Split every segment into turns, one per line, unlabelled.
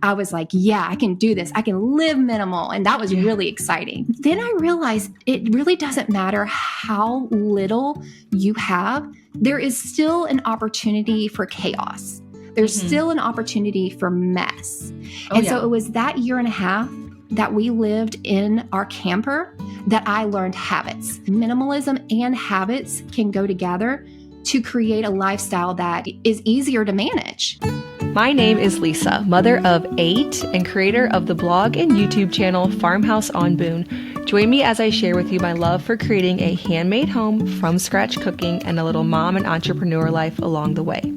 I was like, yeah, I can do this. I can live minimal. And that was really exciting. Then I realized it really doesn't matter how little you have. There is still an opportunity for chaos. There's still an opportunity for mess. So it was that year and a half that we lived in our camper that I learned habits. Minimalism and habits can go together to create a lifestyle that is easier to manage.
My name is Lisa, mother of 8 and creator of the blog and YouTube channel Farmhouse on Boone. Join me as I share with you my love for creating a handmade home from scratch cooking and a little mom and entrepreneur life along the way.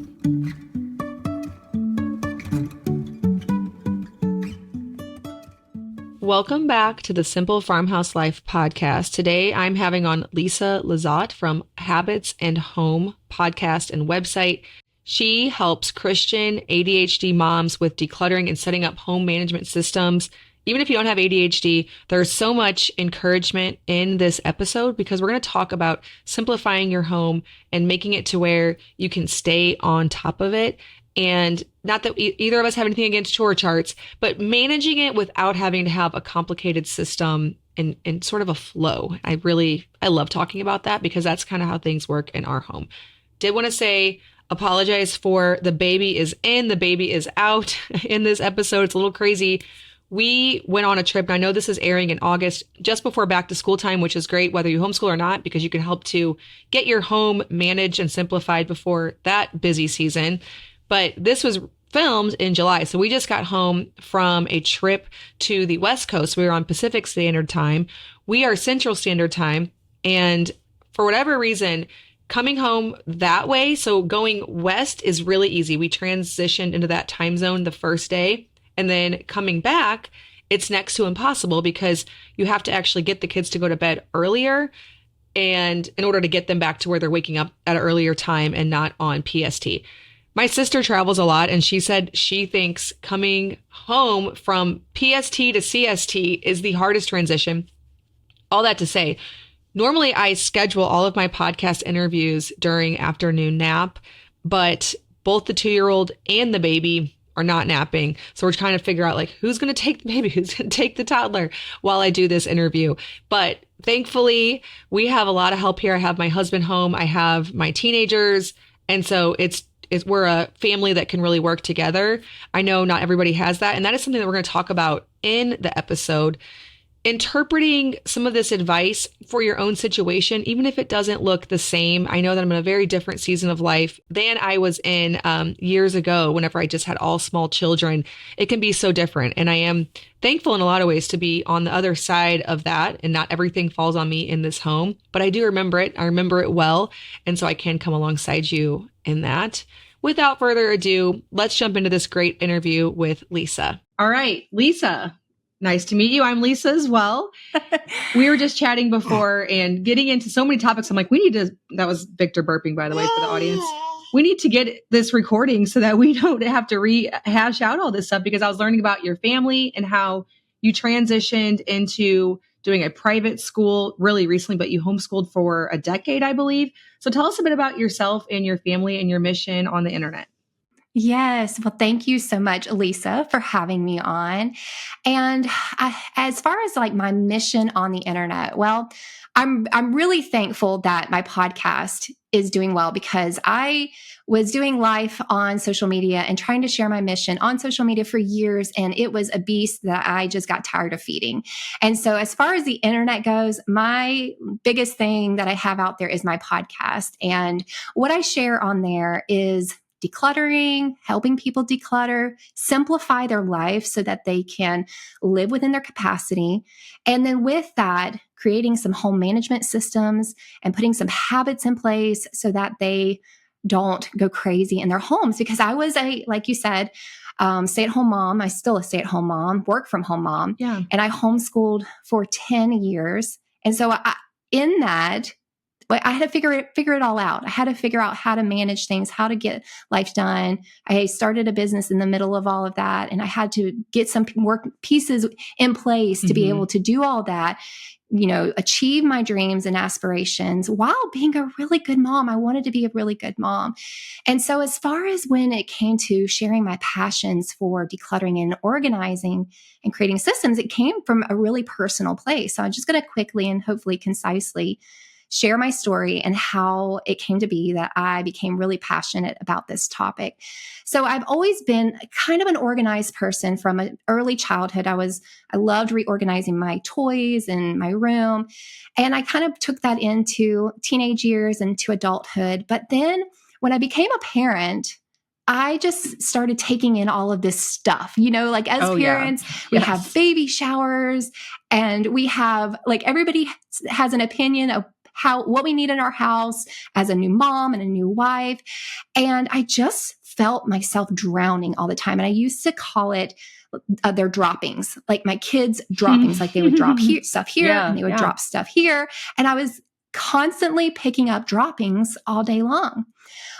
Welcome back to the Simple Farmhouse Life podcast. Today, I'm having on Lisa Lizotte from Habits and Home podcast and website. She helps Christian ADHD moms with decluttering and setting up home management systems. Even if you don't have ADHD, there's so much encouragement in this episode because we're going to talk about simplifying your home and making it to where you can stay on top of it. And not that either of us have anything against chore charts, but managing it without having to have a complicated system and sort of a flow. I love talking about that because that's kind of how things work in our home. Did want to say, apologize for the baby is in, the baby is out in this episode. It's a little crazy. We went on a trip, and I know this is airing in August, just before back to school time, which is great, whether you homeschool or not, because you can help to get your home managed and simplified before that busy season. But this was filmed in July. So we just got home from a trip to the West Coast. We were on Pacific Standard Time. We are Central Standard Time. And for whatever reason, coming home that way, so going west is really easy. We transitioned into that time zone the first day. And then coming back, it's next to impossible because you have to actually get the kids to go to bed earlier, and in order to get them back to where they're waking up at an earlier time and not on PST. My sister travels a lot, and she said she thinks coming home from PST to CST is the hardest transition. All that to say, normally I schedule all of my podcast interviews during afternoon nap, but both the 2-year-old and the baby are not napping. So we're trying to figure out who's going to take the baby, who's going to take the toddler while I do this interview. But thankfully, we have a lot of help here. I have my husband home. I have my teenagers. And so we're a family that can really work together. I know not everybody has that. And that is something that we're going to talk about in the episode. Interpreting some of this advice for your own situation, even if it doesn't look the same. I know that I'm in a very different season of life than I was in years ago, whenever I just had all small children. It can be so different. And I am thankful in a lot of ways to be on the other side of that, and not everything falls on me in this home, but I do remember it. I remember it well. And so I can come alongside you in that. Without further ado, let's jump into this great interview with Lisa. All right, Lisa. Nice to meet you. I'm Lisa as well. We were just chatting before and getting into so many topics. I'm like, that was Victor burping, by the way, for the audience. We need to get this recording so that we don't have to rehash out all this stuff, because I was learning about your family and how you transitioned into doing a private school really recently, but you homeschooled for a decade, I believe. So tell us a bit about yourself and your family and your mission on the internet.
Yes. Well, thank you so much, Lisa, for having me on. And as far as my mission on the internet, well, I'm really thankful that my podcast is doing well, because I was doing life on social media and trying to share my mission on social media for years. And it was a beast that I just got tired of feeding. And so as far as the internet goes, my biggest thing that I have out there is my podcast. And what I share on there is decluttering, helping people declutter, simplify their life so that they can live within their capacity. And then with that, creating some home management systems and putting some habits in place so that they don't go crazy in their homes. Because I was like you said, stay-at-home mom. I'm still a stay-at-home mom, work from home mom. Yeah. And I homeschooled for 10 years. And so in that, But I had to figure it all out. I had to figure out how to manage things, how to get life done. I started a business in the middle of all of that, and I had to get some work pieces in place to be able to do all that, achieve my dreams and aspirations while being a really good mom. I wanted to be a really good mom. And so as far as when it came to sharing my passions for decluttering and organizing and creating systems, it came from a really personal place. So I'm just going to quickly and hopefully concisely share my story and how it came to be that I became really passionate about this topic. So I've always been kind of an organized person from an early childhood. I loved reorganizing my toys and my room. And I kind of took that into teenage years and to adulthood. But then when I became a parent, I just started taking in all of this stuff, like as parents, we have baby showers and we have everybody has an opinion of what we need in our house as a new mom and a new wife. And I just felt myself drowning all the time. And I used to call it their droppings, like my kids' droppings, like they would drop stuff here and they would drop stuff here. And I was constantly picking up droppings all day long.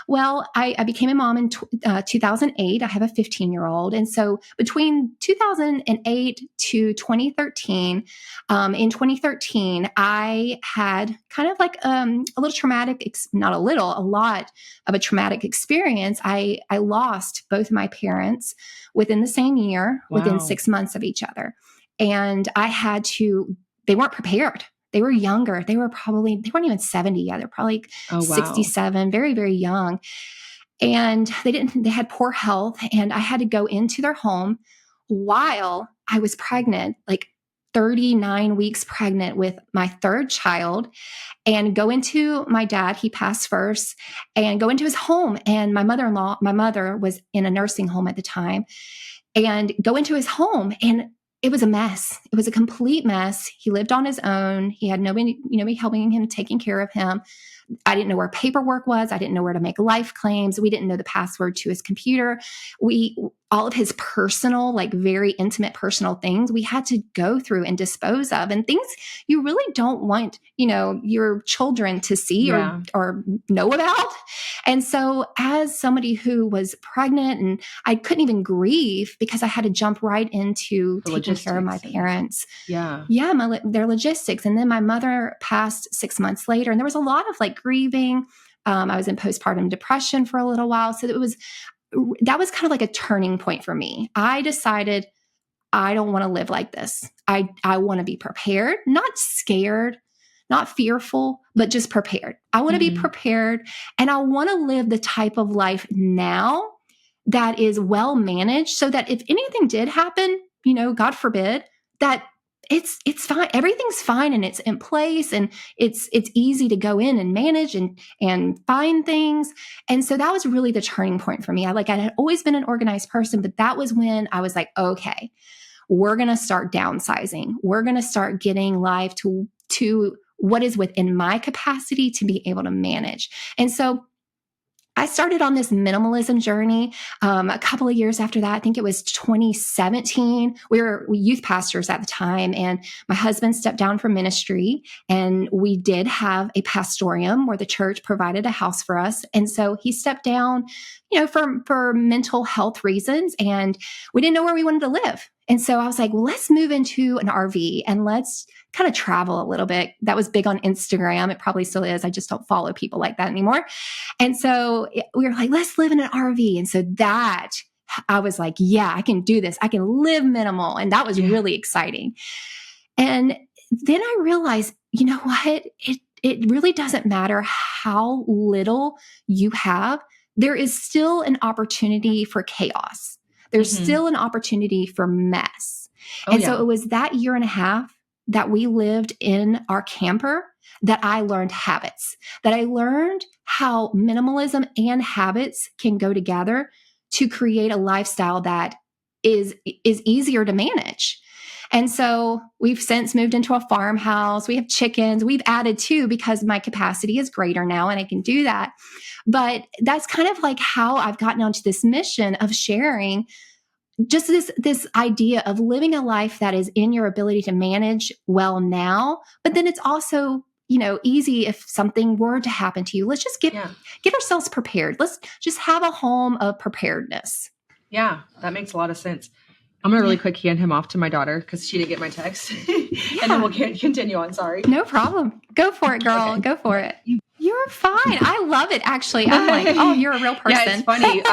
Well, I became a mom in 2008. I have a 15-year-old. And so between 2008 to 2013, in 2013, I had kind of like a little traumatic, not a little, a lot of a traumatic experience. I lost both my parents within the same year, within 6 months of each other. And they weren't prepared. They were younger. They weren't even 70 yet. They're probably 67, very, very young. And they had poor health. And I had to go into their home while I was pregnant, like 39 weeks pregnant with my third child, and go into my dad. He passed first, and go into his home. And my mother was in a nursing home at the time, and go into his home. And it was a mess. It was a complete mess. He lived on his own. He had nobody helping him, taking care of him. I didn't know where paperwork was. I didn't know where to make life claims. We didn't know the password to his computer. All of his personal, very intimate personal things, we had to go through and dispose of, and things you really don't want, your children to see or know about. And so as somebody who was pregnant, and I couldn't even grieve because I had to jump right into taking care of my parents. Their logistics. And then my mother passed 6 months later, and there was a lot of grieving. I was in postpartum depression for a little while. So that was kind of like a turning point for me. I decided I don't want to live like this. I want to be prepared, not scared, not fearful, but just prepared. I want to be prepared, and I want to live the type of life now that is well managed, so that if anything did happen, God forbid, that it's fine. Everything's fine and it's in place, and it's easy to go in and manage and find things. And so that was really the turning point for me. I had always been an organized person, but that was when I was like, okay, we're going to start downsizing. We're going to start getting life to what is within my capacity to be able to manage. And so I started on this minimalism journey a couple of years after that. I think it was 2017. We were youth pastors at the time, and my husband stepped down from ministry, and we did have a pastorium where the church provided a house for us. And so he stepped down, for mental health reasons, and we didn't know where we wanted to live. And so I was like, well, let's move into an RV and let's kind of travel a little bit. That was big on Instagram. It probably still is. I just don't follow people like that anymore. And so we were like, let's live in an RV. And so I was like, yeah, I can do this. I can live minimal. And that was really exciting. And then I realized, you know what? It really doesn't matter how little you have. There is still an opportunity for chaos. There's still an opportunity for mess. So it was that year and a half that we lived in our camper that I learned habits, that I learned how minimalism and habits can go together to create a lifestyle that is easier to manage. And so we've since moved into a farmhouse. We have chickens. We've added two because my capacity is greater now and I can do that. But that's kind of like how I've gotten onto this mission of sharing just this idea of living a life that is in your ability to manage well now, but then it's also, easy if something were to happen to you. Let's just get ourselves prepared. Let's just have a home of preparedness.
Yeah, that makes a lot of sense. I'm going to really quick hand him off to my daughter because she didn't get my text. And then we'll continue on. Sorry.
No problem. Go for it, girl. Okay. Go for it. You're fine. I love it, actually. I'm like, oh, you're a real person.
Yeah, it's funny.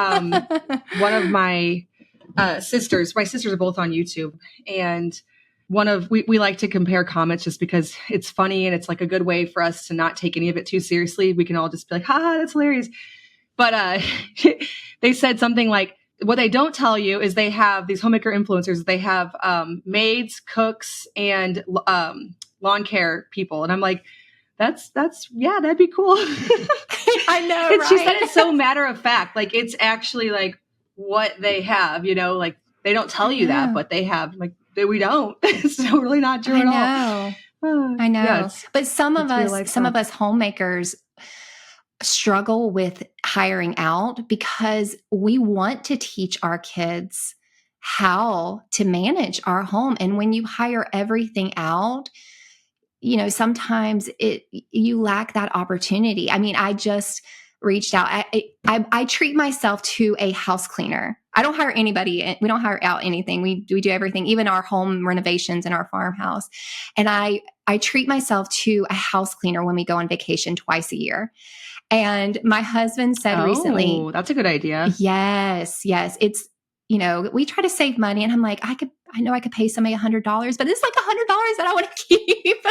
One of my sisters are both on YouTube. And we like to compare comments just because it's funny and it's like a good way for us to not take any of it too seriously. We can all just be like, ha, that's hilarious. But they said something like, what they don't tell you is they have these homemaker influencers. They have maids, cooks, and lawn care people. And I'm like, that's that'd be cool.
I know, right?
She said it's so matter of fact. Like, it's actually like what they have, like they don't tell you that, but they have. Like, we don't. It's really not true at all.
I know.
Yeah,
but some of us homemakers struggle with hiring out because we want to teach our kids how to manage our home. And when you hire everything out, sometimes you lack that opportunity. I mean, I just reached out. I treat myself to a house cleaner. I don't hire anybody. We don't hire out anything. We do everything, even our home renovations in our farmhouse. And I treat myself to a house cleaner when we go on vacation twice a year. And my husband said recently,
that's a good idea.
Yes. It's, we try to save money, and I'm like, I know I could pay somebody $100, but it's like $100 that I want to keep.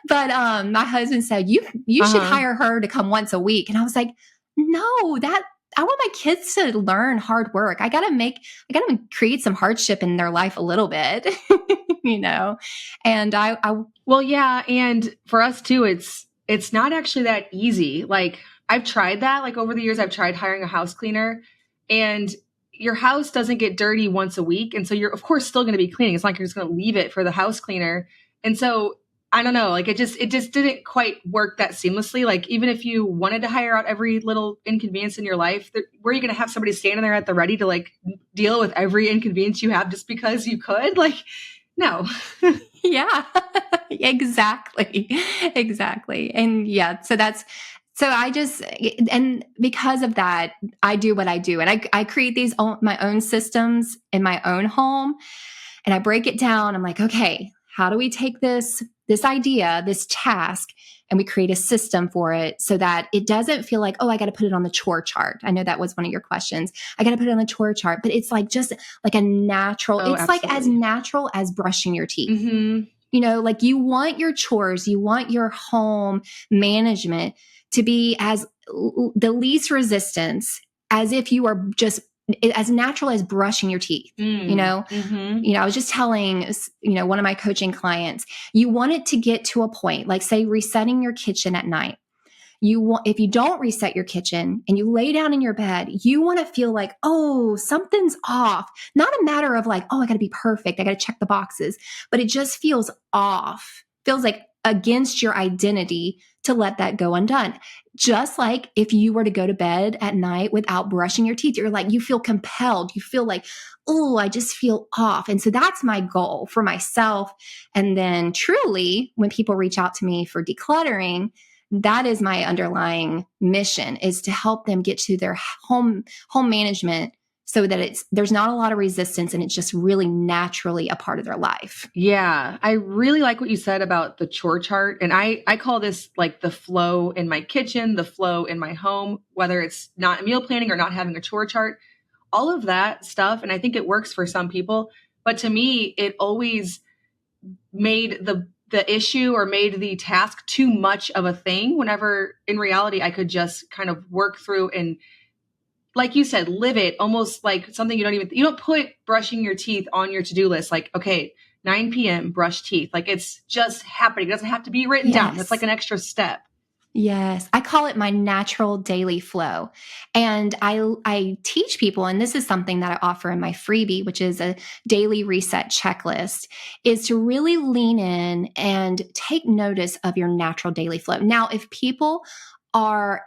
But my husband said, you should hire her to come once a week. And I was like, no, I want my kids to learn hard work. I got to create some hardship in their life a little bit, and
well, yeah. And for us too, it's not actually that easy. Like, I've tried that. Like, over the years, I've tried hiring a house cleaner, and your house doesn't get dirty once a week. And so you're, of course, still going to be cleaning. It's not like you're just going to leave it for the house cleaner. And so I don't know, like, it just didn't quite work that seamlessly. Like, even if you wanted to hire out every little inconvenience in your life, were you going to have somebody standing there at the ready to like deal with every inconvenience you have just because you could? Like, no.
Yeah, exactly. And and because of that, I do what I do. And I create my own systems in my own home, and I break it down. I'm like, okay, how do we take this idea, this task, and we create a system for it so that it doesn't feel like, oh, I got to put it on the chore chart. I know that was one of your questions. I got to put it on the chore chart, but it's like just like a natural, it's
absolutely.
like as natural as brushing your teeth.
Mm-hmm.
Like, you want your chores, you want your home management to be as the least resistance, as if you are just as natural as brushing your teeth.
Mm-hmm.
I was just telling, one of my coaching clients, you want it to get to a point, like, say, resetting your kitchen at night. If you don't reset your kitchen and you lay down in your bed, you want to feel like, oh, something's off. Not a matter of like, oh, I got to be perfect, I got to check the boxes, but it just feels off. Feels like against your identity to let that go undone. Just like if you were to go to bed at night without brushing your teeth, you're like, you feel compelled. You feel like, oh, I just feel off. And so that's my goal for myself. And then truly, when people reach out to me for decluttering, that is my underlying mission, is to help them get to their home management so that there's not a lot of resistance and it's just really naturally a part of their life.
Yeah. I really like what you said about the chore chart. And I call this like the flow in my kitchen, the flow in my home, whether it's not meal planning or not having a chore chart, all of that stuff. And I think it works for some people, but to me, it always made the issue or made the task too much of a thing, whenever in reality, I could just kind of work through and, like you said, live it, almost like something you don't put brushing your teeth on your to-do list. Like, okay, 9 p.m., brush teeth. Like, it's just happening. It doesn't have to be written down. It's like an extra step.
Yes. I call it my natural daily flow. And I teach people, and this is something that I offer in my freebie, which is a daily reset checklist, is to really lean in and take notice of your natural daily flow. Now, if people are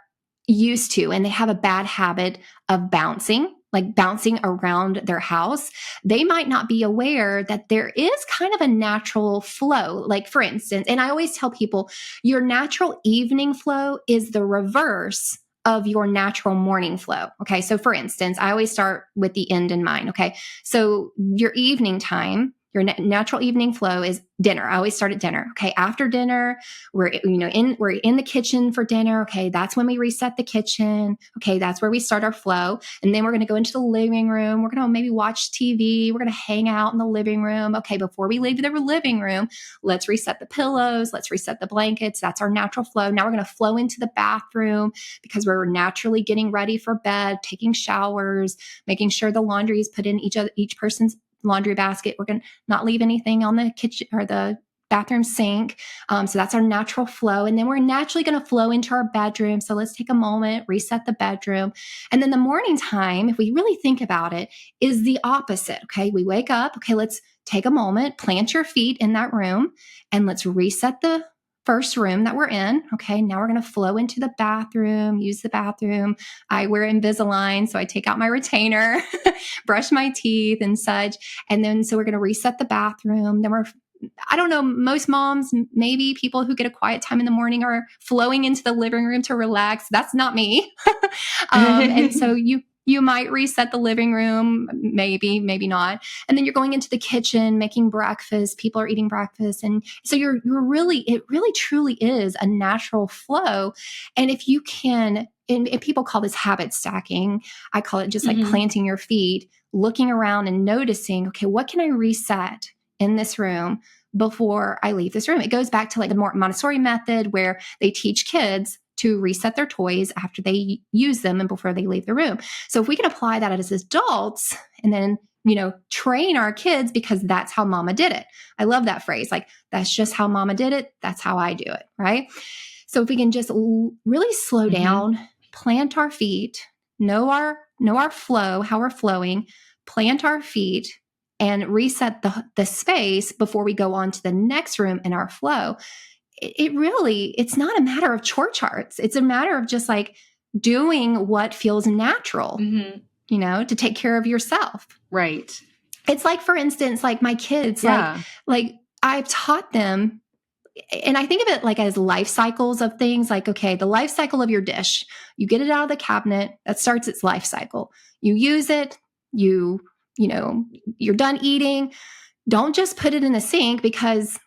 used to, and they have a bad habit of bouncing, like bouncing around their house, they might not be aware that there is kind of a natural flow. Like for instance, and I always tell people, your natural evening flow is the reverse of your natural morning flow. Okay. So for instance, I always start with the end in mind. Okay. So your evening time, your natural evening flow is dinner. I always start at dinner. Okay. After dinner, we're in the kitchen for dinner. Okay. That's when we reset the kitchen. Okay. That's where we start our flow. And then we're going to go into the living room. We're going to maybe watch TV. We're going to hang out in the living room. Okay. Before we leave the living room, let's reset the pillows. Let's reset the blankets. That's our natural flow. Now we're going to flow into the bathroom because we're naturally getting ready for bed, taking showers, making sure the laundry is put in each person's laundry basket. We're going to not leave anything on the kitchen or the bathroom sink. So that's our natural flow. And then we're naturally going to flow into our bedroom. So let's take a moment, reset the bedroom. And then the morning time, if we really think about it, is the opposite. Okay. We wake up. Okay. Let's take a moment, plant your feet in that room, and let's reset the first room that we're in. Okay. Now we're going to flow into the bathroom, use the bathroom. I wear Invisalign, so I take out my retainer, brush my teeth and such. And then, so we're going to reset the bathroom. Then I don't know, most moms, maybe people who get a quiet time in the morning are flowing into the living room to relax. That's not me. And so you might reset the living room, maybe not. And then you're going into the kitchen, making breakfast. People are eating breakfast. And so it really truly is a natural flow. And if you can, and people call this habit stacking, I call it just like planting your feet, looking around and noticing, okay, what can I reset in this room before I leave this room? It goes back to like the Montessori method, where they teach kids to reset their toys after they use them and before they leave the room. So if we can apply that as adults and then, train our kids, because that's how mama did it. I love that phrase. Like, that's just how mama did it. That's how I do it. Right. So if we can just really slow down, plant our feet, know our flow, how we're flowing, plant our feet, and reset the space before we go on to the next room in our flow. It's not a matter of chore charts. It's a matter of just like doing what feels natural, to take care of yourself.
Right.
It's like, for instance, like my kids, like I've taught them, and I think of it like as life cycles of things. Like, okay, the life cycle of your dish, you get it out of the cabinet, that starts its life cycle. You use it, you're done eating. Don't just put it in the sink, because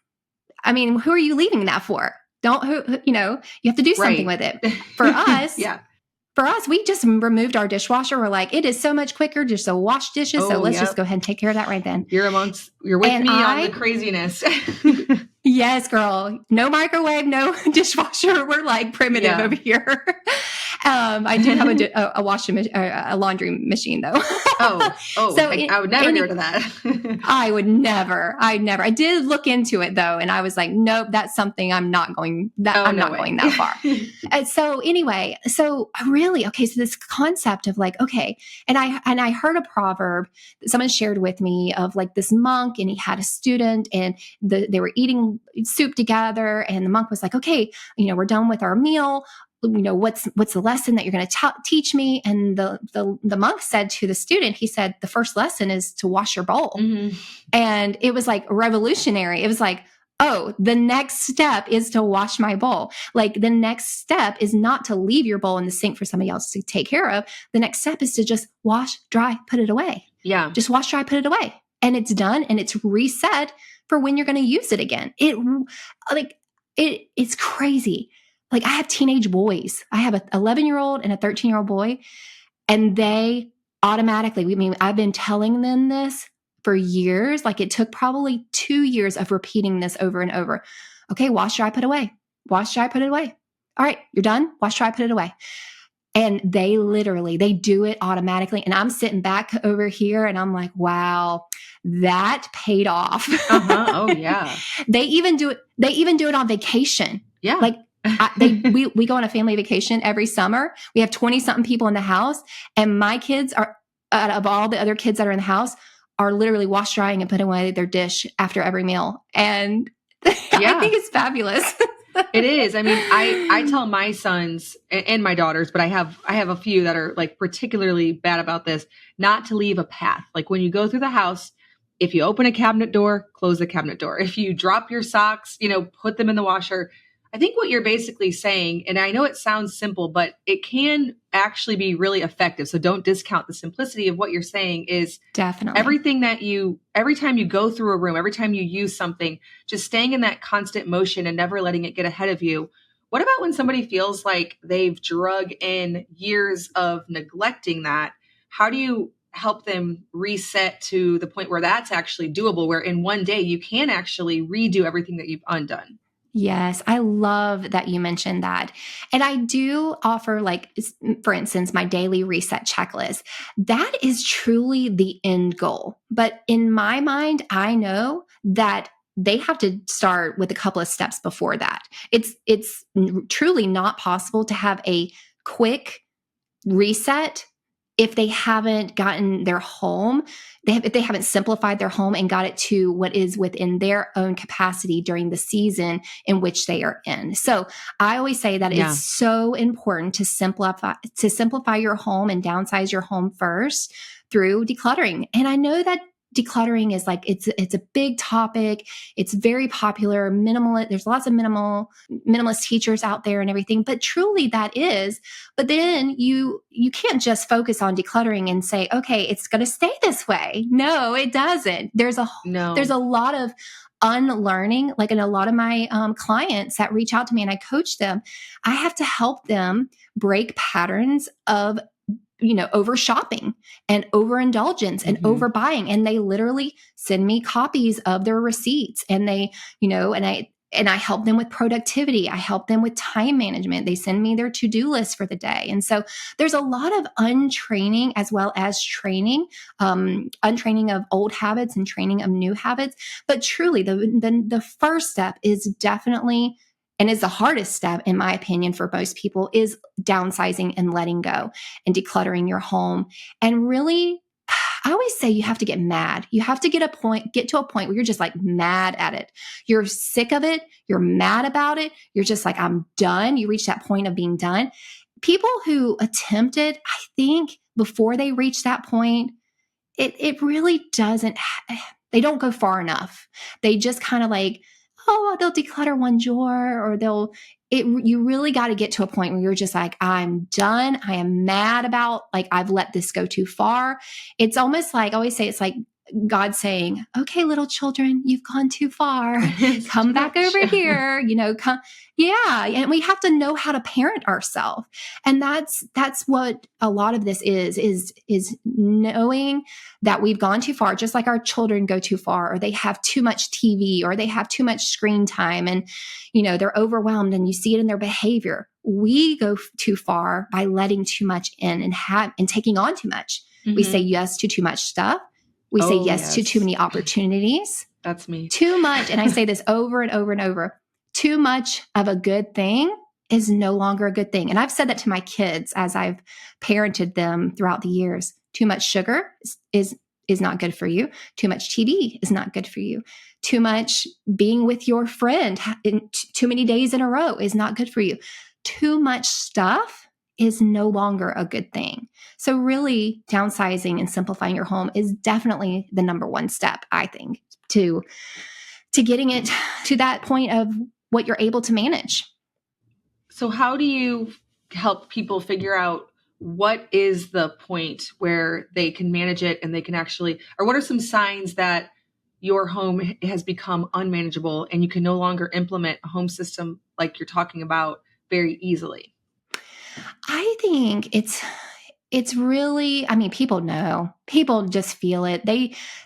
who are you leaving that for? You have to do something with it. For us, we just removed our dishwasher. We're like, it is so much quicker just to wash dishes. So let's just go ahead and take care of that right then.
You're with me on the craziness.
Yes, girl. No microwave, no dishwasher. We're like primitive over here. I do have a laundry machine though.
So I would never get rid of that.
I'd never. I did look into it though, and I was like, nope, that's something I'm not going that far. And so anyway, okay, so this concept of like, okay, and I heard a proverb that someone shared with me of like this monk, and he had a student, and they were eating soup together, and the monk was like, okay, we're done with our meal. What's the lesson that you're going to teach me? And the monk said to the student, he said, the first lesson is to wash your bowl. And it was like revolutionary. It was like, oh, the next step is to wash my bowl. Like, the next step is not to leave your bowl in the sink for somebody else to take care of. The next step is to just wash, dry, put it away.
Yeah.
Just wash, dry, put it away. And it's done, and it's reset for when you're going to use it again. It's crazy. Like, I have teenage boys. I have an 11-year-old and a 13-year-old boy, and they automatically, I've been telling them this for years. Like, it took probably 2 years of repeating this over and over. Okay, wash, dry, put away. Wash, dry, put it away. All right, you're done. Wash, dry, put it away. And they do it automatically. And I'm sitting back over here and I'm like, wow, that paid off.
Oh yeah.
They even do it on vacation.
Yeah.
Like, we go on a family vacation every summer. We have 20 something people in the house, and my kids are, out of all the other kids that are in the house, are literally wash drying and putting away their dish after every meal. And I think it's fabulous.
It is. I mean, I tell my sons and my daughters, but I have a few that are like particularly bad about this, not to leave a path. Like when you go through the house, if you open a cabinet door, close the cabinet door. If you drop your socks, put them in the washer. I think what you're basically saying, and I know it sounds simple, but it can actually be really effective. So don't discount the simplicity of what you're saying is
Definitely.
every time you go through a room, every time you use something, just staying in that constant motion and never letting it get ahead of you. What about when somebody feels like they've drug in years of neglecting that? How do you help them reset to the point where that's actually doable, where in one day you can actually redo everything that you've undone?
Yes, I love that you mentioned that. And I do offer, like, for instance, my daily reset checklist. That is truly the end goal. But in my mind, I know that they have to start with a couple of steps before that. It's truly not possible to have a quick reset if they haven't gotten their home, if they haven't simplified their home and got it to what is within their own capacity during the season in which they are in. So I always say that
Yeah.
it's so important to simplify your home and downsize your home first through decluttering. And I know that decluttering is like it's a big topic. It's very popular. There's lots of minimalist teachers out there and everything, but truly that is. But then you can't just focus on decluttering and say, okay, it's going to stay this way. No, it doesn't. There's
No.
a lot of unlearning. Like in a lot of my clients that reach out to me and I coach them, I have to help them break patterns of over shopping and overindulgence and
Hmm.
overbuying. And they literally send me copies of their receipts and and I help them with productivity. I help them with time management. They send me their to-do list for the day. And so there's a lot of untraining as well as training, untraining of old habits and training of new habits. But truly the first step is definitely, and is the hardest step, in my opinion, for most people, is downsizing and letting go and decluttering your home. And really, I always say you have to get mad. You have to get to a point where you're just like mad at it. You're sick of it. You're mad about it. You're just like, I'm done. You reach that point of being done. People who attempt it, I think before they reach that point, it really doesn't, they don't go far enough. They just kind of like, oh, they'll declutter one drawer or you really got to get to a point where you're just like, I'm done. I am mad about, like, I've let this go too far. It's almost like, I always say, it's like God saying, okay, little children, you've gone too far.
It's
Come
too
back
much.
over here, come. Yeah. And we have to know how to parent ourselves. And that's what a lot of this is knowing that we've gone too far, just like our children go too far, or they have too much TV, or they have too much screen time, and they're overwhelmed, and you see it in their behavior. We go too far by letting too much in and taking on too much. We say
Hmm.
yes to too much stuff. We say
Oh,
yes to too
yes.
many opportunities.
That's me.
Too much, and I say this over and over and over, too much of a good thing is no longer a good thing. And I've said that to my kids as I've parented them throughout the years. Too much sugar is not good for you. Too much TV is not good for you. Too much being with your friend in too many days in a row is not good for you. Too much stuff is no longer a good thing. So really, downsizing and simplifying your home is definitely the number one step, I think, to getting it to that point of what you're able to manage.
So how do you help people figure out what is the point where they can manage it and they can actually, or what are some signs that your home has become unmanageable and you can no longer implement a home system like you're talking about very easily?
I think it's really, I mean, people know, people just feel it.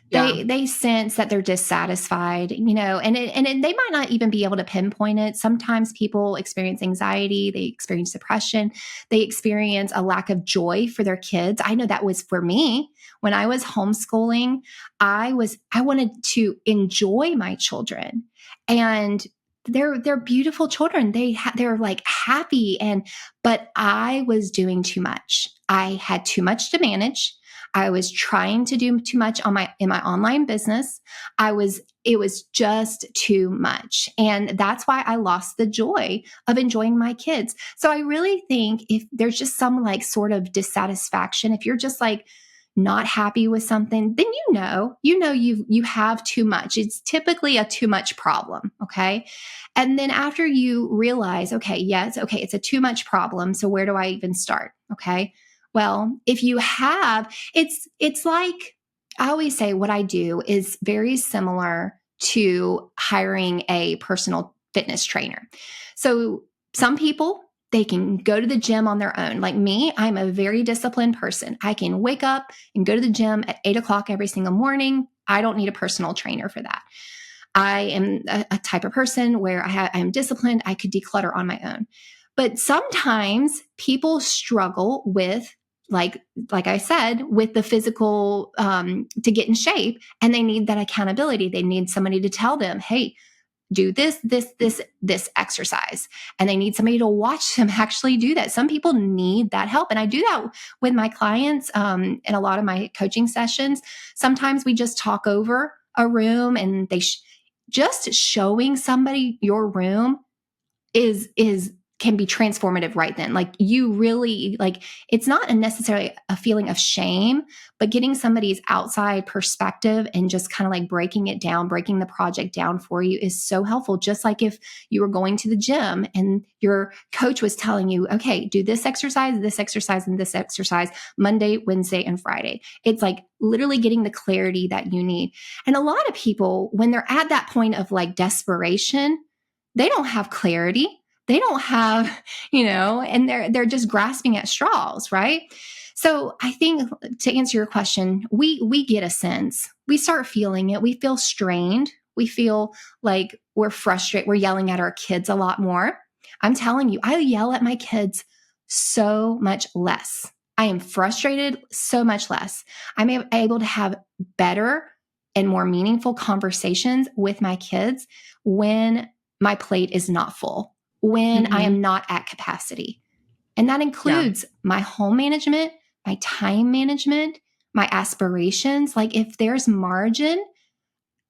Yeah.
They sense that they're dissatisfied, and they might not even be able to pinpoint it. Sometimes people experience anxiety, they experience depression, they experience a lack of joy for their kids. I know that was for me when I was homeschooling. I wanted to enjoy my children, and they're beautiful children. They're like happy, but I was doing too much. I had too much to manage. I was trying to do too much in my online business. It was just too much. And that's why I lost the joy of enjoying my kids. So I really think if there's just some like sort of dissatisfaction, if you're just like not happy with something, then you have too much. It's typically a too much problem. Okay. And then after you realize, okay, yes, okay, it's a too much problem. So where do I even start? Okay. Well, if you have, it's like I always say what I do is very similar to hiring a personal fitness trainer. So some people, they can go to the gym on their own. Like me, I'm a very disciplined person. I can wake up and go to the gym at 8 o'clock every single morning. I don't need a personal trainer for that. I am a type of person where I am disciplined. I could declutter on my own. But sometimes people struggle with, like I said, with the physical to get in shape, and they need that accountability. They need somebody to tell them, hey, do this exercise. And they need somebody to watch them actually do that. Some people need that help. And I do that with my clients in a lot of my coaching sessions. Sometimes we just talk over a room, and just showing somebody your room is can be transformative right then. Like you really like, it's not necessarily a feeling of shame, but getting somebody's outside perspective and just kind of like breaking it down, breaking the project down for you is so helpful. Just like if you were going to the gym and your coach was telling you, okay, do this exercise, and this exercise Monday, Wednesday, and Friday. It's like literally getting the clarity that you need. And a lot of people, when they're at that point of like desperation, they don't have clarity. They don't have, and they're just grasping at straws, right? So I think to answer your question, we get a sense. We start feeling it. We feel strained. We feel like we're frustrated. We're yelling at our kids a lot more. I'm telling you, I yell at my kids so much less. I am frustrated so much less. I'm able to have better and more meaningful conversations with my kids when my plate is not full, when I am not at capacity. And that includes my home management, my time management, my aspirations. Like if there's margin,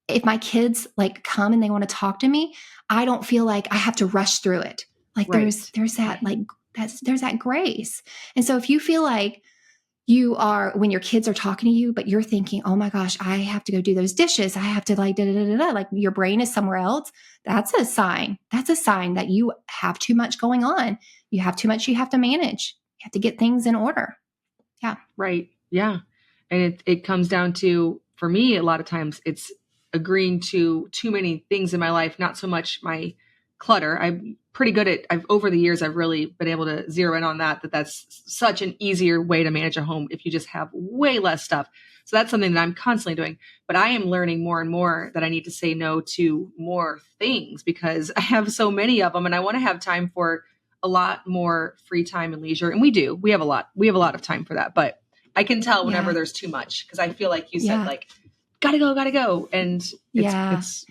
if my kids like come and they want to talk to me, I don't feel like I have to rush through it. Like there's that like there's that grace. And so if you feel like you are, when your kids are talking to you, but you're thinking, oh my gosh, I have to go do those dishes. I have to like, like your brain is somewhere else. That's a sign. That's a sign that you have too much going on. You have too much you have to manage. You have to get things in order. Yeah.
Right. Yeah. And it comes down to, for me, a lot of times it's agreeing to too many things in my life, not so much my clutter. I'm pretty good at, over the years, I've really been able to zero in on that's such an easier way to manage a home if you just have way less stuff. So that's something that I'm constantly doing, but I am learning more and more that I need to say no to more things because I have so many of them and I want to have time for a lot more free time and leisure. And we have a lot of time for that, but I can tell whenever there's too much because I feel like you said, like, gotta go. And it's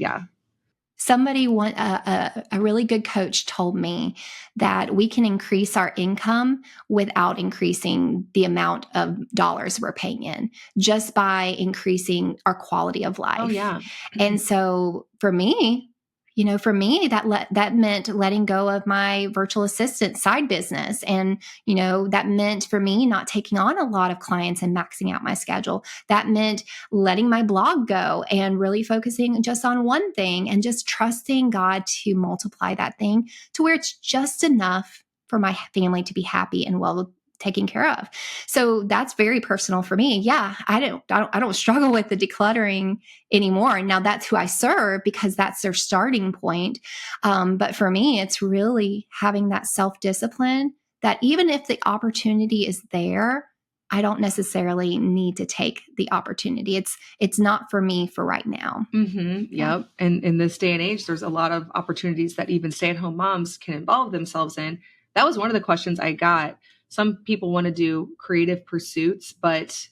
Somebody, a really good coach told me that we can increase our income without increasing the amount of dollars we're paying in, just by increasing our quality of life.
Oh, yeah.
And so for me, that meant letting go of my virtual assistant side business. And, that meant for me not taking on a lot of clients and maxing out my schedule. That meant letting my blog go and really focusing just on one thing and just trusting God to multiply that thing to where it's just enough for my family to be happy and well taken care of. So that's very personal for me. Yeah, I don't struggle with the decluttering anymore. Now that's who I serve because that's their starting point. But for me, it's really having that self-discipline that even if the opportunity is there, I don't necessarily need to take the opportunity. It's not for me for right now.
Yep. And in this day and age, there's a lot of opportunities that even stay-at-home moms can involve themselves in. That was one of the questions I got. Some people want to do creative pursuits, but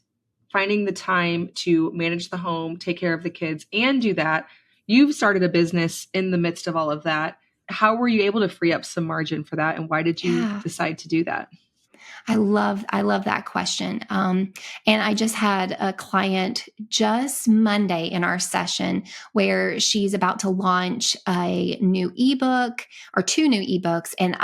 finding the time to manage the home, take care of the kids, and do that. You've started a business in the midst of all of that. How were you able to free up some margin for that? And why did you decide to do that?
I love that question. And I just had a client just Monday in our session where she's about to launch a new ebook or two new ebooks. And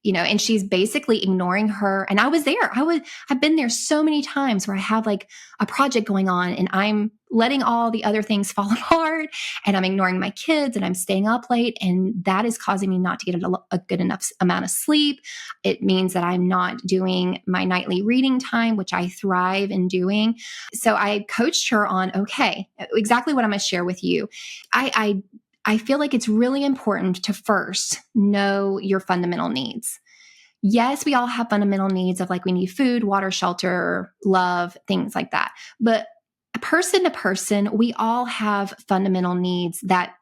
and she's basically ignoring her. And I was there. I've been there so many times where I have like a project going on and I'm letting all the other things fall apart and I'm ignoring my kids and I'm staying up late. And that is causing me not to get a good enough amount of sleep. It means that I'm not doing my nightly reading time, which I thrive in doing. So I coached her on, okay, exactly what I'm going to share with you. I feel like it's really important to first know your fundamental needs. Yes, we all have fundamental needs of like we need food, water, shelter, love, things like that. But person to person, we all have fundamental needs that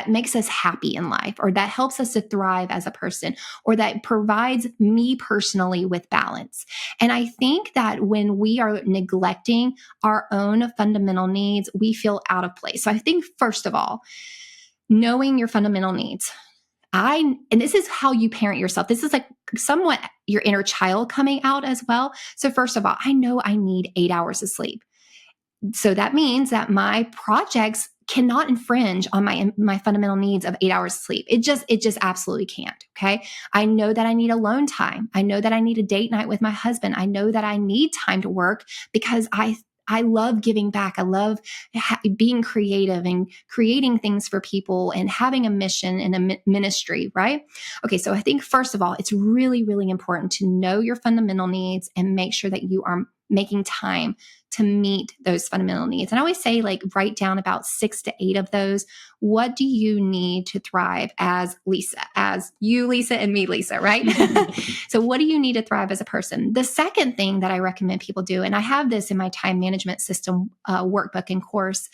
makes us happy in life, or that helps us to thrive as a person, or that provides me personally with balance. And I think that when we are neglecting our own fundamental needs, we feel out of place. So I think first of all, knowing your fundamental needs. And this is how you parent yourself. This is like somewhat your inner child coming out as well. So first of all, I know I need 8 hours of sleep. So that means that my projects cannot infringe on my fundamental needs of 8 hours of sleep. It just absolutely can't. Okay. I know that I need alone time. I know that I need a date night with my husband. I know that I need time to work because I love giving back. I love being creative and creating things for people and having a mission and a ministry, right? Okay, so I think first of all, it's really, really important to know your fundamental needs and make sure that you are making time to meet those fundamental needs. And I always say, like, write down about 6 to 8 of those. What do you need to thrive as Lisa, as you, Lisa, and me, Lisa, right? So what do you need to thrive as a person? The second thing that I recommend people do, and I have this in my time management system workbook and course,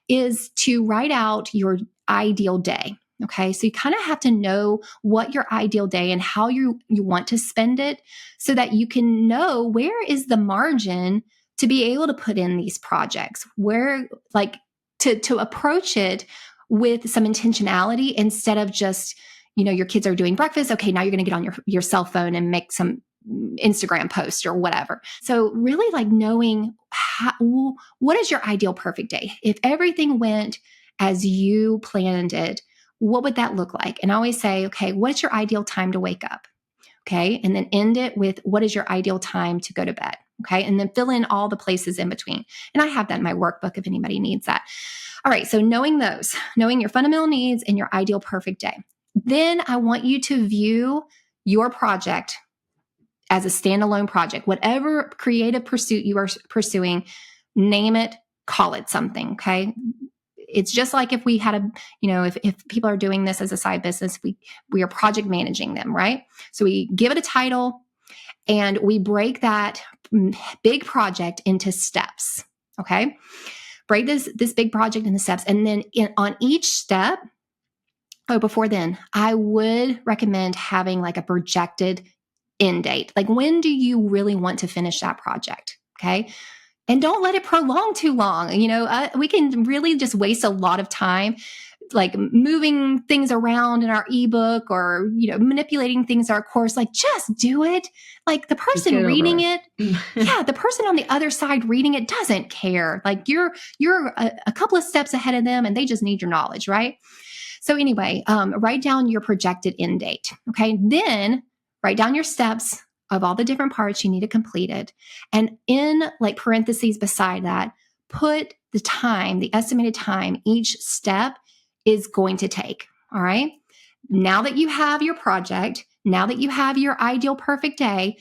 is to write out your ideal day. Okay. So you kind of have to know what your ideal day and how you want to spend it so that you can know where is the margin to be able to put in these projects, where like to approach it with some intentionality instead of just, your kids are doing breakfast. Okay. Now you're going to get on your cell phone and make some Instagram post or whatever. So really like knowing what is your ideal perfect day? If everything went as you planned it, what would that look like? And I always say, okay, what's your ideal time to wake up? Okay. And then end it with what is your ideal time to go to bed? Okay. And then fill in all the places in between. And I have that in my workbook if anybody needs that. All right. So knowing your fundamental needs and your ideal perfect day. Then I want you to view your project as a standalone project. Whatever creative pursuit you are pursuing, name it, call it something. Okay. It's just like if we had if people are doing this as a side business, we are project managing them, right? So we give it a title and we break that big project into steps. Okay. Break this big project into steps. And then on each step, before then, I would recommend having like a projected end date. Like, when do you really want to finish that project? Okay. And don't let it prolong too long. We can really just waste a lot of time, like moving things around in our ebook or, manipulating things in our course. Like, just do it. Like the person reading it. Yeah. The person on the other side reading it doesn't care. Like you're a couple of steps ahead of them and they just need your knowledge. Right. So anyway, write down your projected end date. Okay. Then write down your steps of all the different parts you need to complete it. And in like parentheses beside that, put the estimated time each step is going to take. All right. Now that you have your project, now that you have your ideal perfect day,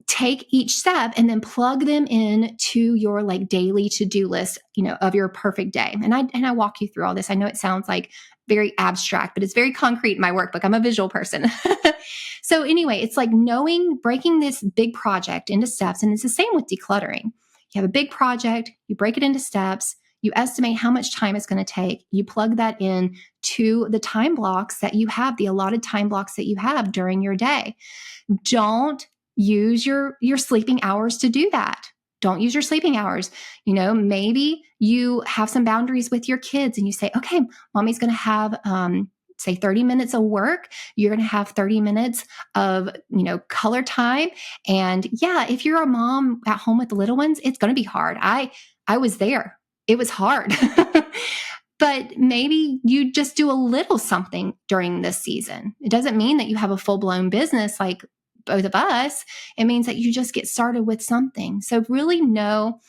take each step and then plug them in to your like daily to-do list, of your perfect day. And I walk you through all this. I know it sounds like very abstract, but it's very concrete in my workbook. I'm a visual person. So anyway, it's like breaking this big project into steps. And it's the same with decluttering. You have a big project, you break it into steps, you estimate how much time it's going to take. You plug that in to the time blocks that you have, the allotted time blocks that you have during your day. Don't use your sleeping hours to do that. Don't use your sleeping hours. Maybe you have some boundaries with your kids and you say, okay, mommy's going to have say 30 minutes of work, you're going to have 30 minutes of, color time. And yeah, if you're a mom at home with the little ones, it's going to be hard. I was there. It was hard. But maybe you just do a little something during this season. It doesn't mean that you have a full-blown business like both of us. It means that you just get started with something. So really know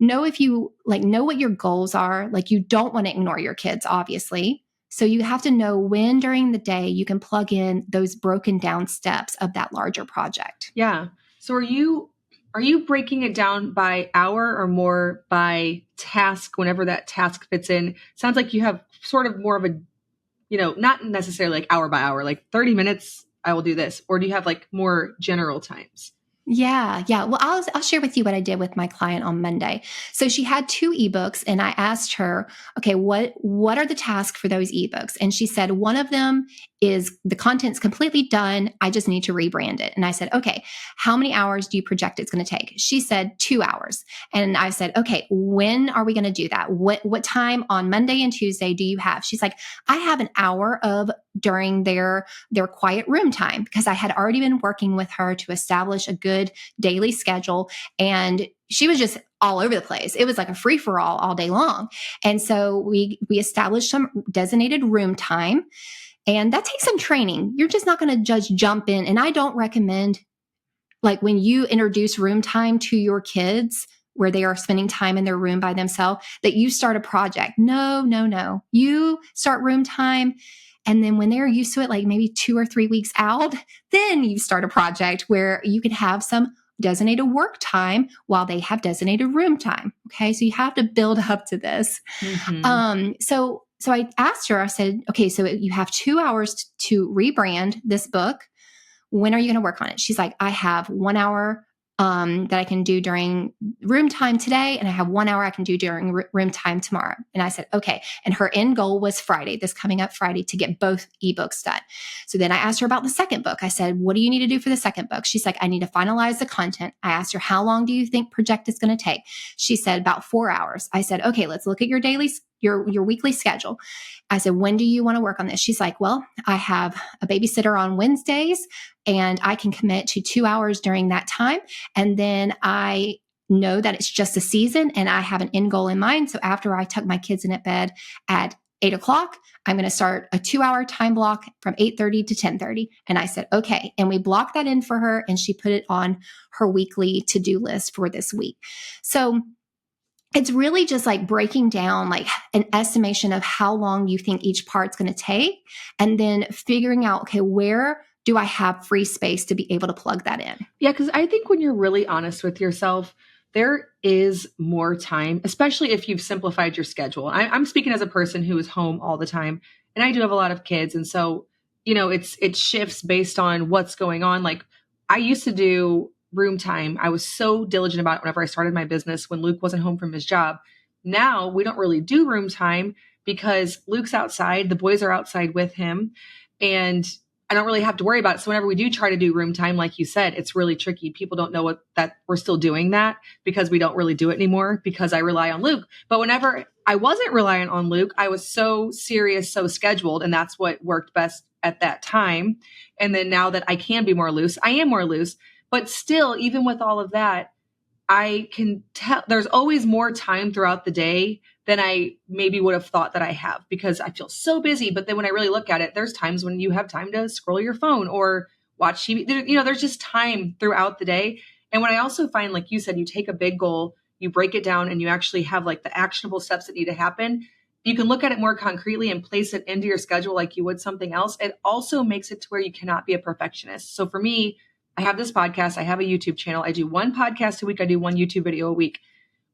if you know what your goals are. Like, you don't want to ignore your kids, obviously. So you have to know when during the day you can plug in those broken down steps of that larger project.
Yeah. So are you breaking it down by hour or more by task whenever that task fits in? Sounds like you have sort of more of a, not necessarily like hour by hour, like 30 minutes, I will do this. Or do you have like more general times?
Yeah. Well, I'll share with you what I did with my client on Monday. So she had 2 ebooks, and I asked her, okay, what are the tasks for those ebooks? And she said, one of them is the content's completely done. I just need to rebrand it. And I said, okay, how many hours do you project it's going to take? She said 2 hours. And I said, okay, when are we going to do that? What time on Monday and Tuesday do you have? She's like, I have an hour of during their quiet room time, because I had already been working with her to establish a good daily schedule. And she was just all over the place. It was like a free for all day long. And so we established some designated room time, and that takes some training. You're just not going to just jump in. And I don't recommend, like, when you introduce room time to your kids where they are spending time in their room by themselves, that you start a project. No. You start room time. And then when they're used to it, like maybe 2 or 3 weeks out, then you start a project where you can have some designated work time while they have designated room time. Okay. So you have to build up to this.
Mm-hmm.
So I asked her, I said, okay, so you have 2 hours to rebrand this book. When are you going to work on it? She's like, I have 1 hour that I can do during room time today, and I have 1 hour I can do during room time tomorrow. And I said, okay. And her end goal was Friday, this coming up Friday, to get both ebooks done. So then I asked her about the second book. I said, what do you need to do for the second book? She's like, I need to finalize the content. I asked her, how long do you think project is going to take? She said about 4 hours. I said, okay, let's look at your your weekly schedule. I said, when do you want to work on this? She's like, well, I have a babysitter on Wednesdays, and I can commit to 2 hours during that time. And then I know that it's just a season, and I have an end goal in mind. So after I tuck my kids in at bed at 8:00, I'm going to start a 2-hour time block from 8:30 to 10:30. And I said, okay. And we blocked that in for her, and she put it on her weekly to-do list for this week. So it's really just like breaking down like an estimation of how long you think each part's going to take, and then figuring out, okay, where do I have free space to be able to plug that in?
Yeah, because I think when you're really honest with yourself, there is more time, especially if you've simplified your schedule. I'm speaking as a person who is home all the time, and I do have a lot of kids. And so, it shifts based on what's going on. Like, I used to do room time. I was so diligent about it whenever I started my business when Luke wasn't home from his job. Now we don't really do room time because Luke's outside. The boys are outside with him, and I don't really have to worry about it. So whenever we do try to do room time, like you said, it's really tricky. People don't know that we're still doing that because we don't really do it anymore because I rely on Luke. But whenever I wasn't reliant on Luke, I was so serious, so scheduled, and that's what worked best at that time. And then now that I can be more loose, I am more loose. But still, even with all of that, I can tell there's always more time throughout the day than I maybe would have thought that I have, because I feel so busy. But then when I really look at it, there's times when you have time to scroll your phone or watch TV. There's just time throughout the day. And when I also find, like you said, you take a big goal, you break it down, and you actually have like the actionable steps that need to happen. You can look at it more concretely and place it into your schedule like you would something else. It also makes it to where you cannot be a perfectionist. So for me, I have this podcast. I have a YouTube channel. I do 1 podcast a week. I do 1 YouTube video a week.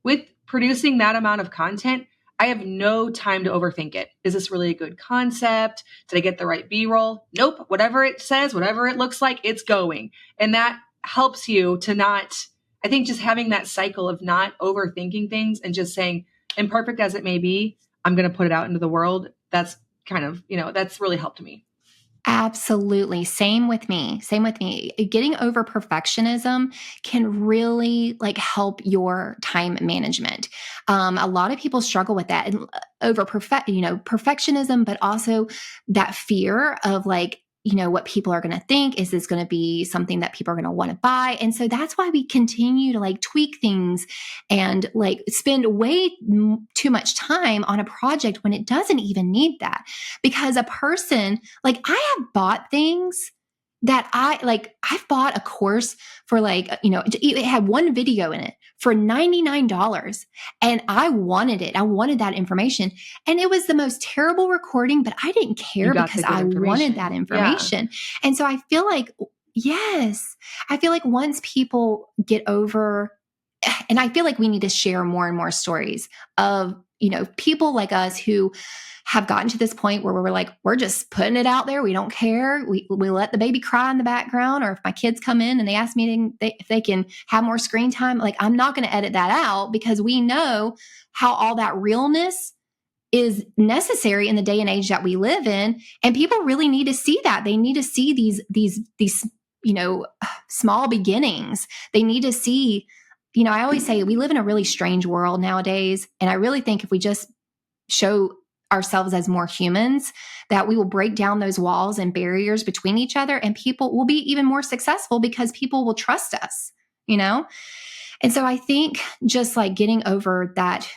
With producing that amount of content, I have no time to overthink it. Is this really a good concept? Did I get the right B-roll? Nope. Whatever it says, whatever it looks like, it's going. And that helps you to not, I think just having that cycle of not overthinking things and just saying, imperfect as it may be, I'm going to put it out into the world. That's kind of, that's really helped me.
Absolutely. Same with me. Same with me. Getting over perfectionism can really like help your time management. A lot of people struggle with that and over perfectionism, but also that fear of like, what people are going to think. Is this going to be something that people are going to want to buy? And so that's why we continue to like tweak things and like spend way too much time on a project when it doesn't even need that. Because a person, like I have bought things that I've bought a course for like, it had one video in it for $99 and I wanted it. I wanted that information. And it was the most terrible recording, but I didn't
You
care
got the
because
good
I wanted
information.
that
Yeah.
information. And so I feel like, yes, I feel like once people get over, and I feel like we need to share more and more stories of, people like us who have gotten to this point where we're like, we're just putting it out there. We don't care. We let the baby cry in the background. Or if my kids come in and they ask me if they can have more screen time, like I'm not going to edit that out because we know how all that realness is necessary in the day and age that we live in. And people really need to see that. They need to see these, small beginnings. They need to see, I always say we live in a really strange world nowadays. And I really think if we just show ourselves as more humans, that we will break down those walls and barriers between each other and people will be even more successful because people will trust us, you know? And so I think just like getting over that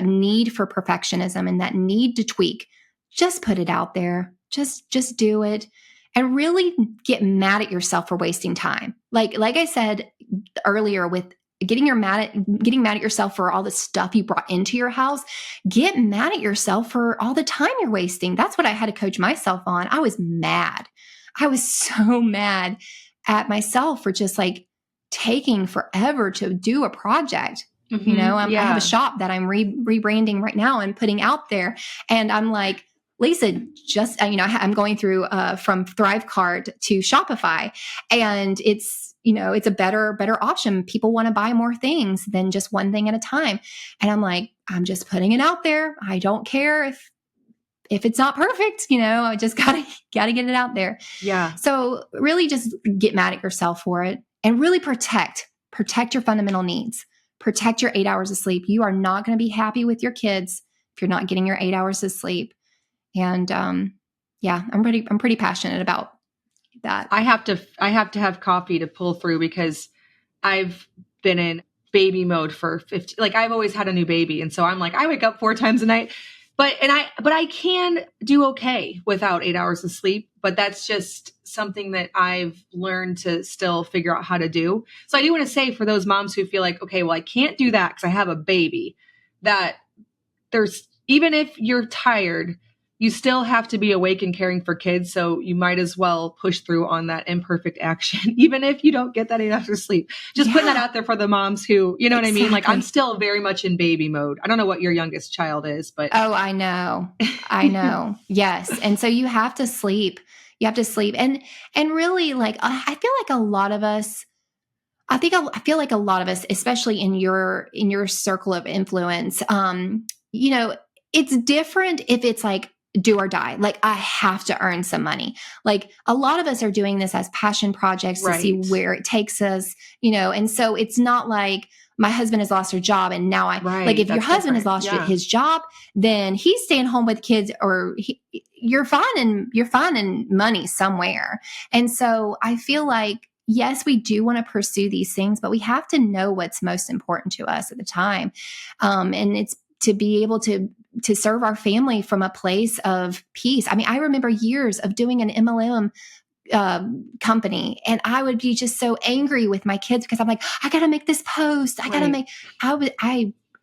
need for perfectionism and that need to tweak, just put it out there. Just do it and really get mad at yourself for wasting time. Like I said earlier with getting mad at yourself for all the stuff you brought into your house, get mad at yourself for all the time you're wasting. That's what I had to coach myself on. I was mad. I was so mad at myself for just like taking forever to do a project. I have a shop that I'm rebranding right now and putting out there. And I'm like, Lisa, just, I'm going through from Thrivecart to Shopify, and it's a better option. People want to buy more things than just one thing at a time. And I'm like, I'm just putting it out there. I don't care if it's not perfect, I just gotta get it out there.
Yeah.
So really just get mad at yourself for it and really protect your fundamental needs. Protect your 8 hours of sleep. You are not going to be happy with your kids if you're not getting your 8 hours of sleep. And I'm pretty passionate about that.
I have to have coffee to pull through because I've been in baby mode for 50, like I've always had a new baby. And so I'm like, I wake up 4 times a night, but I can do okay without 8 hours of sleep, but that's just something that I've learned to still figure out how to do. So I do want to say for those moms who feel like, okay, well, I can't do that because I have a baby, that there's, even if you're tired, you still have to be awake and caring for kids. So you might as well push through on that imperfect action, even if you don't get that 8 hours of sleep. Just putting that out there for the moms who, you know what I mean? Like I'm still very much in baby mode. I don't know what your youngest child is, but.
Oh, I know. Yes. And so you have to sleep. And really like, I feel like a lot of us, I feel like a lot of us, especially in your circle of influence, it's different if it's like do or die. Like I have to earn some money. Like a lot of us are doing this as passion projects to see where it takes us, and so it's not like my husband has lost her job and now like if your husband has lost his job, then he's staying home with kids or you're finding money somewhere. And so I feel like, yes, we do want to pursue these things, but we have to know what's most important to us at the time. And it's to be able to serve our family from a place of peace. I mean, I remember years of doing an MLM company, and I would be just so angry with my kids because I'm like, I got to make this post. I'm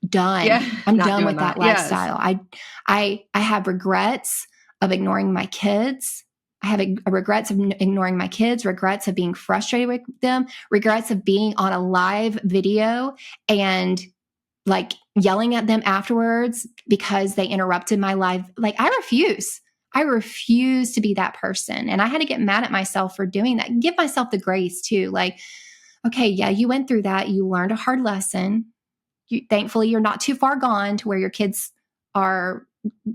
done.
Yeah,
I'm done with that lifestyle. Yes. I have regrets of ignoring my kids. I have regrets of ignoring my kids, regrets of being frustrated with them, regrets of being on a live video and like yelling at them afterwards because they interrupted my live. Like I refuse to be that person. And I had to get mad at myself for doing that. Give myself the grace too. Like, okay, yeah, you went through that. You learned a hard lesson. Thankfully, you're not too far gone to where your kids are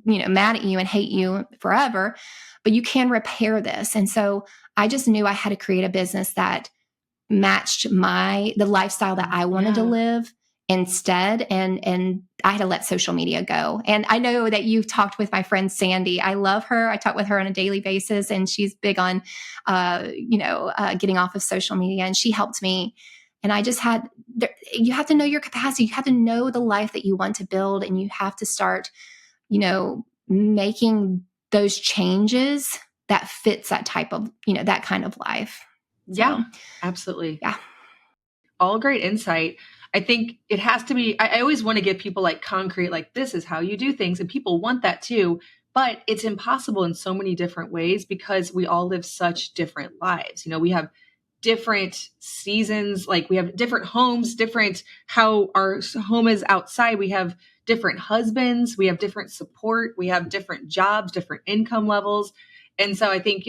mad at you and hate you forever, but you can repair this. And so I just knew I had to create a business that matched the lifestyle that I wanted to live instead. And I had to let social media go. And I know that you've talked with my friend Sandy. I love her. I talk with her on a daily basis, and she's big on, getting off of social media. And she helped me. And I just you have to know your capacity. You have to know the life that you want to build, and you have to start, making those changes that fits that type of, that kind of life.
Yeah, absolutely.
Yeah.
All great insight. I think it has to be, I always want to give people like concrete, like this is how you do things. And people want that too, but it's impossible in so many different ways because we all live such different lives. We have different seasons, like we have different homes, different how our home is outside. We have different husbands, we have different support, we have different jobs, different income levels. And so I think,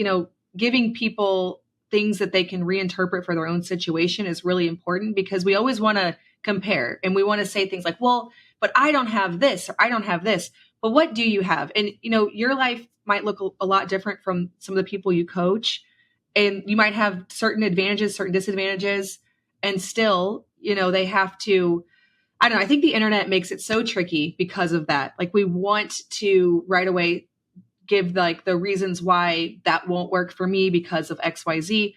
giving people things that they can reinterpret for their own situation is really important because we always want to compare and we want to say things like, well, but I don't have this or I don't have this. But what do you have? And, your life might look a lot different from some of the people you coach. And you might have certain advantages, certain disadvantages. And still, they have to, I don't know. I think the internet makes it so tricky because of that. Like we want to right away give like the reasons why that won't work for me because of XYZ.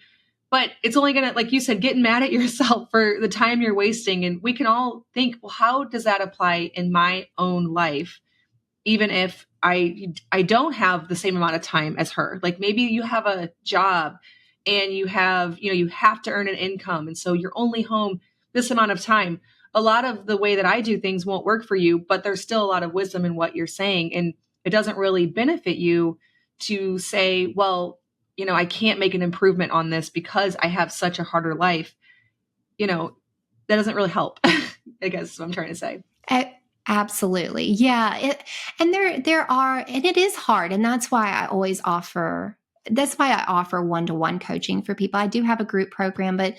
But it's only going to, like you said, getting mad at yourself for the time you're wasting. And we can all think, well, how does that apply in my own life? Even if I don't have the same amount of time as her, like maybe you have a job and you have to earn an income. And so you're only home this amount of time. A lot of the way that I do things won't work for you, but there's still a lot of wisdom in what you're saying. And it doesn't really benefit you to say, well, I can't make an improvement on this because I have such a harder life. That doesn't really help, I guess is what I'm trying to say.
Absolutely. Yeah. And it is hard. And that's why I offer one-to-one coaching for people. I do have a group program, but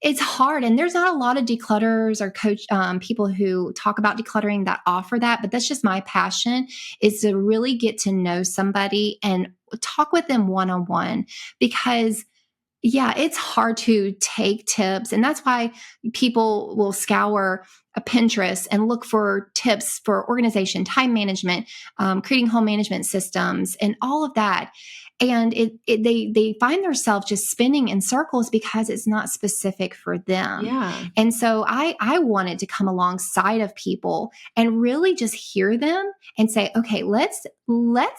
it's hard. And there's not a lot of declutterers or people who talk about decluttering that offer that, but that's just my passion, is to really get to know somebody and talk with them one-on-one, because it's hard to take tips. And that's why people will scour a Pinterest and look for tips for organization, time management, creating home management systems, and all of that. And they find themselves just spinning in circles because it's not specific for them.
Yeah.
And so I wanted to come alongside of people and really just hear them and say, okay, let's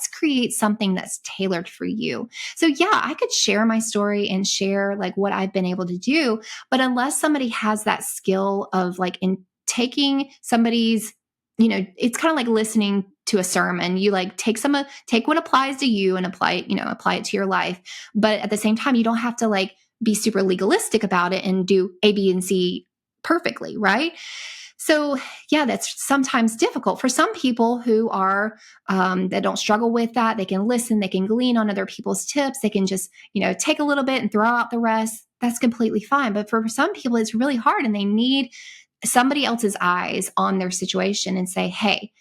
create something that's tailored for you. So I could share my story and share like what I've been able to do, but unless somebody has that skill of like in taking somebody's, it's kind of like listening to a sermon. You like take what applies to you and apply it to your life. But at the same time, you don't have to like be super legalistic about it and do A, B, and C perfectly, right? So that's sometimes difficult for some people who are that don't struggle with that. They can listen, they can glean on other people's tips. They can just take a little bit and throw out the rest. That's completely fine. But for some people, it's really hard, and they need somebody else's eyes on their situation and say, hey,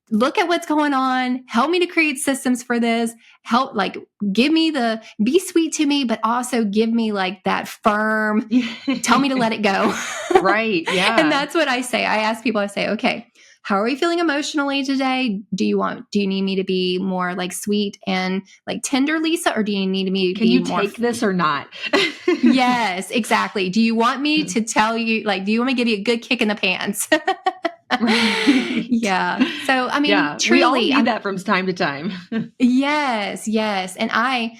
look at what's going on. Help me to create systems for this. Help, like, be sweet to me, but also give me like that firm, tell me to let it go.
Right. Yeah.
And that's what I say. I ask people, I say, okay, how are we feeling emotionally today? Do you need me to be more like sweet and like tender, Lisa? Or do you need me to be more...
Can you take this or not?
Yes, exactly. Do you want me to tell you, like, do you want me to give you a good kick in the pants?
Right.
Yeah. So, I mean, truly,
we all need that from time to time.
Yes. And I'm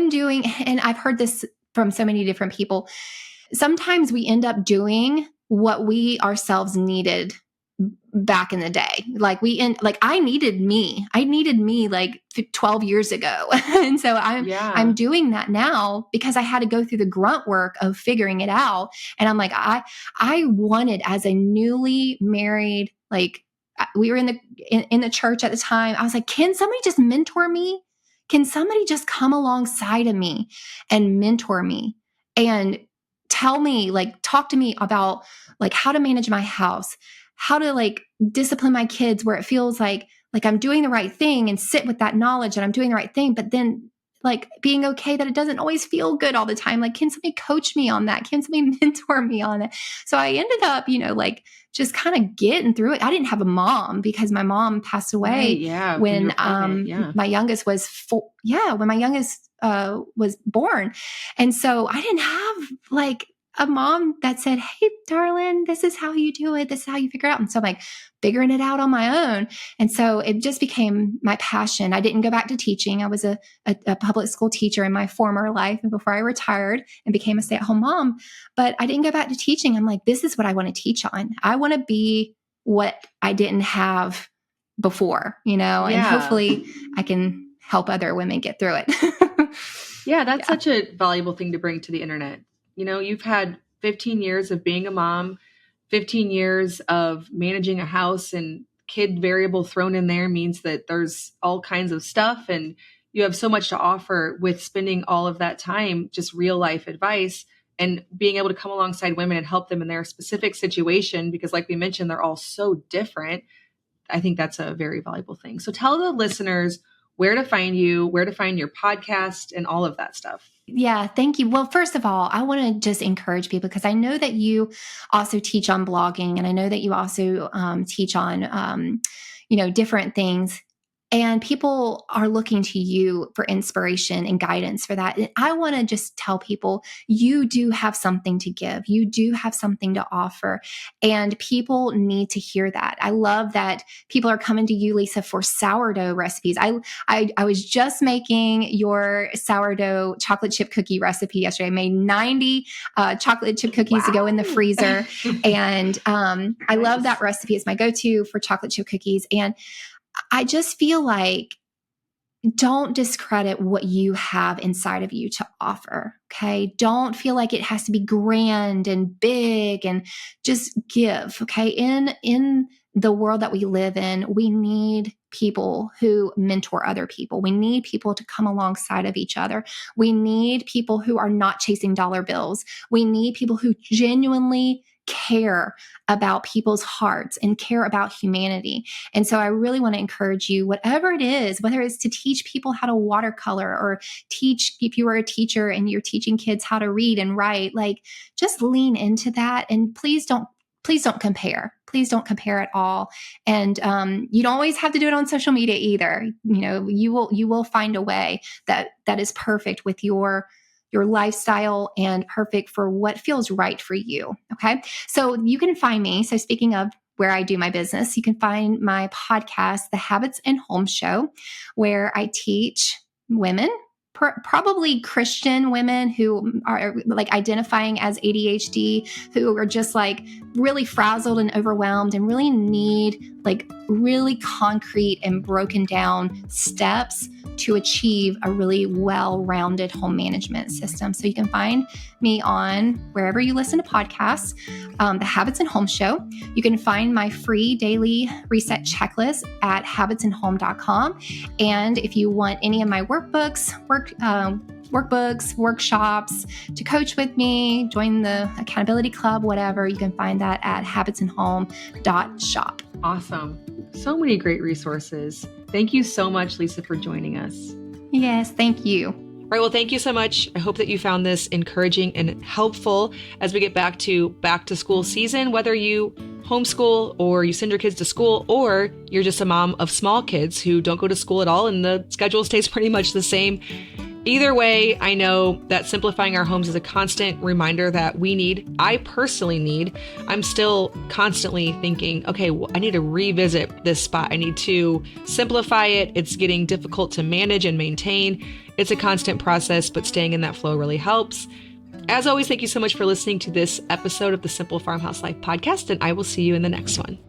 doing, and I've heard this from so many different people. Sometimes we end up doing what we ourselves needed back in the day. I needed me like 12 years ago. And so I'm doing that now because I had to go through the grunt work of figuring it out. And I'm like, I wanted, as a newly married, like, we were in the church at the time. I was like, can somebody just mentor me? Can somebody just come alongside of me and mentor me and tell me, like, talk to me about like how to manage my house, how to like discipline my kids where it feels like I'm doing the right thing and sit with that knowledge and I'm doing the right thing, but then like being okay that it doesn't always feel good all the time. Like, can somebody coach me on that? Can somebody mentor me on it? So I ended up, like just kind of getting through it. I didn't have a mom because my mom passed away
right, yeah,
when my youngest was when my youngest was born. And so I didn't have like a mom that said, hey, darling, this is how you do it. This is how you figure it out. And so I'm like figuring it out on my own. And so it just became my passion. I didn't go back to teaching. I was a public school teacher in my former life and before I retired and became a stay-at-home mom. But I didn't go back to teaching. I'm like, this is what I want to teach on. I want to be what I didn't have before, and hopefully I can help other women get through it.
Yeah, that's such a valuable thing to bring to the internet. You've had 15 years of being a mom, 15 years of managing a house, and kid variable thrown in there means that there's all kinds of stuff, and you have so much to offer with spending all of that time, just real life advice and being able to come alongside women and help them in their specific situation, because like we mentioned, they're all so different. I think that's a very valuable thing. So tell the listeners where to find you, where to find your podcast, and all of that stuff.
Yeah, thank you. Well, first of all, I want to just encourage people because I know that you also teach on blogging, and I know that you also teach on, different things. And people are looking to you for inspiration and guidance for that. And I want to just tell people, you do have something to give. You do have something to offer. And people need to hear that. I love that people are coming to you, Lisa, for sourdough recipes. I was just making your sourdough chocolate chip cookie recipe yesterday. I made 90 chocolate chip cookies to go in the freezer. And I love that recipe. It's my go-to for chocolate chip cookies. And I just feel like don't discredit what you have inside of you to offer. Okay. Don't feel like it has to be grand and big, and just give. Okay. In the world that we live in, we need people who mentor other people. We need people to come alongside of each other. We need people who are not chasing dollar bills. We need people who genuinely care about people's hearts and care about humanity. And so I really want to encourage you, whatever it is, whether it's to teach people how to watercolor or teach, if you are a teacher and you're teaching kids how to read and write, like just lean into that. And please don't compare. Please don't compare at all. And you don't always have to do it on social media either. You will find a way that is perfect with your lifestyle and perfect for what feels right for you. Okay. So you can find me. So speaking of where I do my business, you can find my podcast, The Habits and Home Show, where I teach women, probably Christian women who are like identifying as ADHD, who are just like really frazzled and overwhelmed and really need like really concrete and broken down steps to achieve a really well-rounded home management system. So you can find me on wherever you listen to podcasts, The Habits and Home Show. You can find my free daily reset checklist at habitsandhome.com. And if you want any of my workbooks, workshops, to coach with me, join the accountability club, whatever, you can find that at habitsandhome.shop.
Awesome. So many great resources. Thank you so much, Lisa, for joining us.
Yes, thank you.
All right, well, thank you so much. I hope that you found this encouraging and helpful as we get back to school season, whether you homeschool or you send your kids to school, or you're just a mom of small kids who don't go to school at all and the schedule stays pretty much the same. Either way, I know that simplifying our homes is a constant reminder that I personally need. I'm still constantly thinking, okay, I need to revisit this spot. I need to simplify it. It's getting difficult to manage and maintain. It's a constant process, but staying in that flow really helps. As always, thank you so much for listening to this episode of the Simple Farmhouse Life podcast, and I will see you in the next one.